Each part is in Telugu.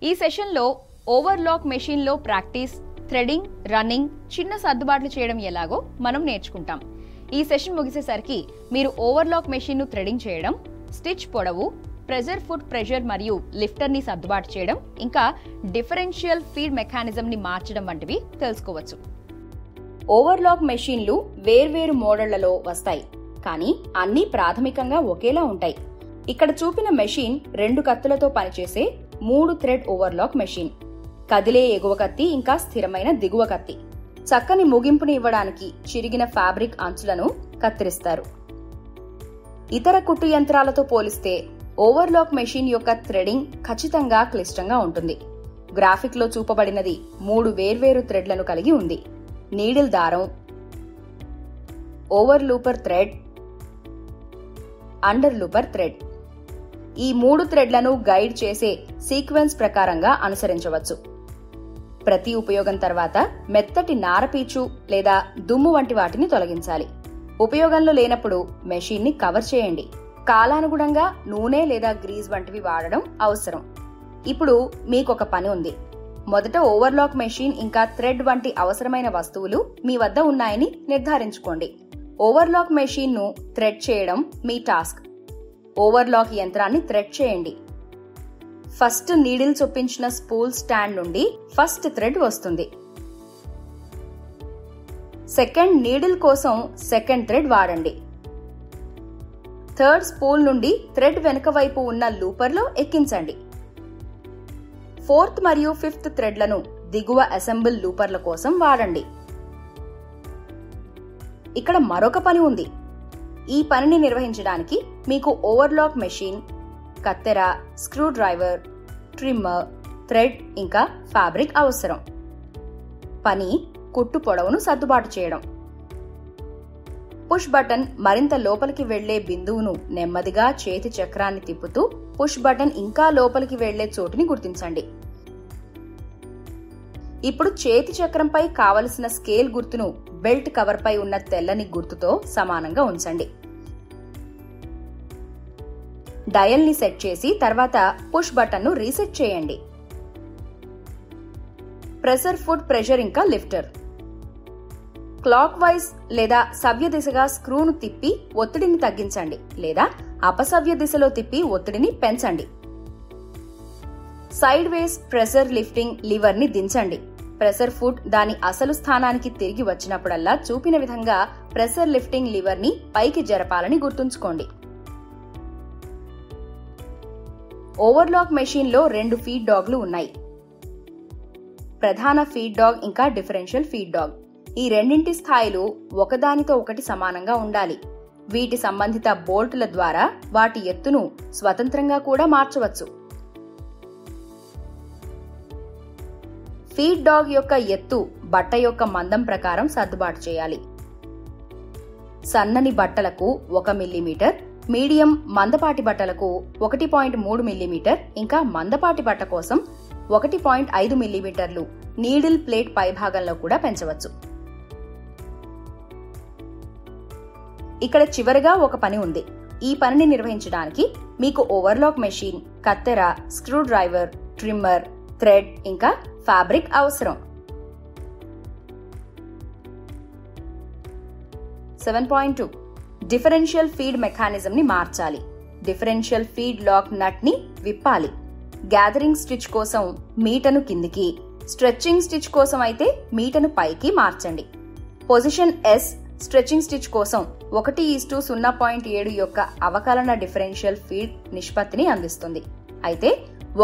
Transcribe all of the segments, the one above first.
ఈ సెషన్లో ఓవర్లాక్ మెషిన్లో ప్రాక్టీస్, థ్రెడింగ్, రన్నింగ్, చిన్న సర్దుబాట్లు చేయడం ఎలాగో మనం నేర్చుకుంటాం. ఈ సెషన్ ముగిసేసరికి మీరు ఓవర్లాక్ మెషిన్ను థ్రెడింగ్ చేయడం, స్టిచ్ పొడవు, ప్రెజర్ ఫుట్ ప్రెషర్ మరియు లిఫ్టర్ని సర్దుబాటు చేయడం, ఇంకా డిఫరెన్షియల్ ఫీడ్ మెకానిజంని మార్చడం వంటివి తెలుసుకోవచ్చు. ఓవర్లాక్ మెషిన్లు వేర్వేరు మోడళ్లలో వస్తాయి, కానీ అన్నీ ప్రాథమికంగా ఒకేలా ఉంటాయి. ఇక్కడ చూపిన మెషిన్ 2 కత్తులతో పనిచేసే 3 థ్రెడ్ ఓవర్లాక్ మెషిన్. కదిలే ఎగువ కత్తి ఇంకా స్థిరమైన దిగువ కత్తి. చక్కని ముగింపుని ఇవ్వడానికి చిరిగిన ఫ్యాబ్రిక్ అంచులను కత్తిరిస్తారు. ఇతర కుట్టు యంత్రాలతో పోలిస్తే ఓవర్లాక్ మెషిన్ యొక్క థ్రెడింగ్ ఖచ్చితంగా క్లిష్టంగా ఉంటుంది. గ్రాఫిక్ లో చూపబడినది 3 వేర్వేరు థ్రెడ్లను కలిగి ఉంది. నీడిల్ దారం, over looper thread, under looper thread. ఈ 3 థ్రెడ్లను గైడ్ చేసే సీక్వెన్స్ ప్రకారంగా అనుసరించవచ్చు. ప్రతి ఉపయోగం తర్వాత మెత్తటి నారపీచు లేదా దుమ్ము వంటి వాటిని తొలగించాలి. ఉపయోగంలో లేనప్పుడు మెషిన్ ని కవర్ చేయండి. కాలానుగుణంగా నూనె లేదా గ్రీజ్ వంటివి వాడడం అవసరం. ఇప్పుడు మీకొక పని ఉంది. మొదట ఓవర్లాక్ మెషిన్ ఇంకా థ్రెడ్ వంటి అవసరమైన వస్తువులు మీ వద్ద ఉన్నాయని నిర్ధారించుకోండి. ఓవర్లాక్ మెషిన్ ను థ్రెడ్ చేయడం మీ టాస్క్. ఓవర్లాక్ యంత్రాన్ని థ్రెడ్ చేయండి. ఫస్ట్ నీడిల్ చొప్పించిన స్పూల్ స్టాండ్ నుండి ఫస్ట్ థ్రెడ్ వస్తుంది. సెకండ్ నీడిల్ కోసం సెకండ్ థ్రెడ్ వాడండి. థర్డ్ స్పూల్ నుండి థ్రెడ్ వెనుక వైపు ఉన్న లూపర్లో ఎక్కించండి. ఫోర్త్ మరియు ఫిఫ్త్ థ్రెడ్లను దిగువ అసెంబుల్ లూపర్ల కోసం వాడండి. ఇక్కడ మరొక పని ఉంది. ఈ పనిని నిర్వహించడానికి మీకు ఓవర్లాక్ మెషిన్, కత్తెర, స్క్రూ డ్రైవర్, ట్రిమ్మర్, థ్రెడ్ ఇంకా ఫ్యాబ్రిక్ అవసరం. పని కుట్టు పొడవును సర్దుబాటు చేయడం. పుష్ బటన్ మరింత లోపలికి వెళ్లే బిందువును నెమ్మదిగా చేతి చక్రాన్ని తిప్పుతూ పుష్ బటన్ ఇంకా లోపలికి వెళ్లే చోటుని గుర్తించండి. ఇప్పుడు చేతి చక్రంపై కావలసిన స్కేల్ గుర్తును బెల్ట్ కవర్ పై ఉన్న తెల్లని గుర్తుతో సమానంగా ఉంచండి. డయల్ ని సెట్ చేసి తర్వాత పుష్ బటన్ ను రీసెట్ చేయండి. ప్రెషర్ ఫుట్ ప్రెషర్ ఇంకా లిఫ్టర్. క్లాక్ వైజ్ లేదా సవ్య దిశగా స్క్రూను తిప్పి ఒత్తిడిని తగ్గించండి లేదా అపసవ్య దిశలో తిప్పి ఒత్తిడిని పెంచండి. సైడ్ వేస్ ప్రెషర్ లిఫ్టింగ్ లివర్ ని దించండి. ప్రెషర్ ఫుట్ దాని అసలు స్థానానికి తిరిగి వచ్చినప్పుడల్లా చూపిన విధంగా ప్రెషర్ లిఫ్టింగ్ లివర్ ని పైకి జరపాలని గుర్తుంచుకోండి. ఓవర్లాక్ మెషిన్ లో 2 ఫీడ్ డాగ్లు ఉన్నాయి. ప్రధాన ఫీడ్ డాగ్ ఇంకా డిఫరెన్షియల్ ఫీడ్ డాగ్. ఈ రెండింటి స్థాయిలు ఒకదానితో ఒకటి సమానంగా ఉండాలి. వీటి సంబంధిత బోల్టుల ద్వారా వాటి ఎత్తును స్వతంత్రంగా కూడా మార్చవచ్చు. ఫీడ్ డాగ్ యొక్క ఎత్తు బట్ట యొక్క మందం ప్రకారం సర్దుబాటు చేయాలి. సన్నని బట్టలకు 1 మిల్లీమీటర్, మీడియం మందపాటి బట్టలకు 1.3 మిల్లీమీటర్, ఇంకా మందపాటి బట్ట కోసం 1.5 మిల్లీమీటర్లు నీడిల్ ప్లేట్ పైభాగంలో కూడా పెంచవచ్చు. ఇక్కడ చివరిగా ఒక పని ఉంది. ఈ పనిని నిర్వహించడానికి మీకు ఓవర్లాక్ మెషిన్, కత్తెర, స్క్రూ డ్రైవర్, ట్రిమ్మర్, థ్రెడ్ ఇంకా ఫ్యాబ్రిక్ అవసరం. 7.2 డిఫరెన్షియల్ ఫీడ్ మెకానిజం ని మార్చాలి. డిఫరెన్షియల్ ఫీడ్ లాక్ నట్ ని విప్పాలి. గ్యాదరింగ్ స్టిచ్ కోసం మీటను కిందికి, స్ట్రెచ్చింగ్ స్టిచ్ కోసం అయితే మీటను పైకి మార్చండి. పొజిషన్ S స్ట్రెచ్చింగ్ స్టిచ్ కోసం 1:0.7 యొక్క అవకలన డిఫరెన్షియల్ ఫీడ్ నిష్పత్తిని అందిస్తుంది. అయితే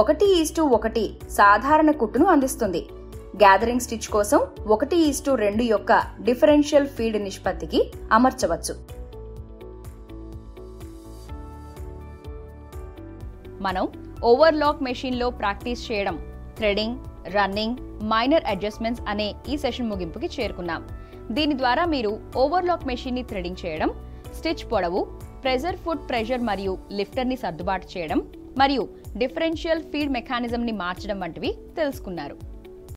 1:1 సాధారణ కుట్టును అందిస్తుంది. గ్యాదరింగ్ స్టిచ్ కోసం 1:2 యొక్క డిఫరెన్షియల్ ఫీడ్ నిష్పత్తికి అమర్చవచ్చు. మనం ఓవర్లాక్ మెషిన్ లో ప్రాక్టీస్ చేయడం, థ్రెడింగ్, రన్నింగ్, మైనర్ అడ్జస్ట్మెంట్స్ అనే ఈ సెషన్ ముగింపుకి చేరుకున్నాం. దీని ద్వారా మీరు ఓవర్లాక్ మెషిన్ ని థ్రెడింగ్ చేయడం, స్టిచ్ పొడవు, ప్రెషర్ ఫుట్ ప్రెషర్ మరియు లిఫ్టర్ ని సర్దుబాటు చేయడం మరియు డిఫరెన్షియల్ ఫీడ్ మెకానిజం ని మార్చడం వంటివి తెలుసుకున్నారు.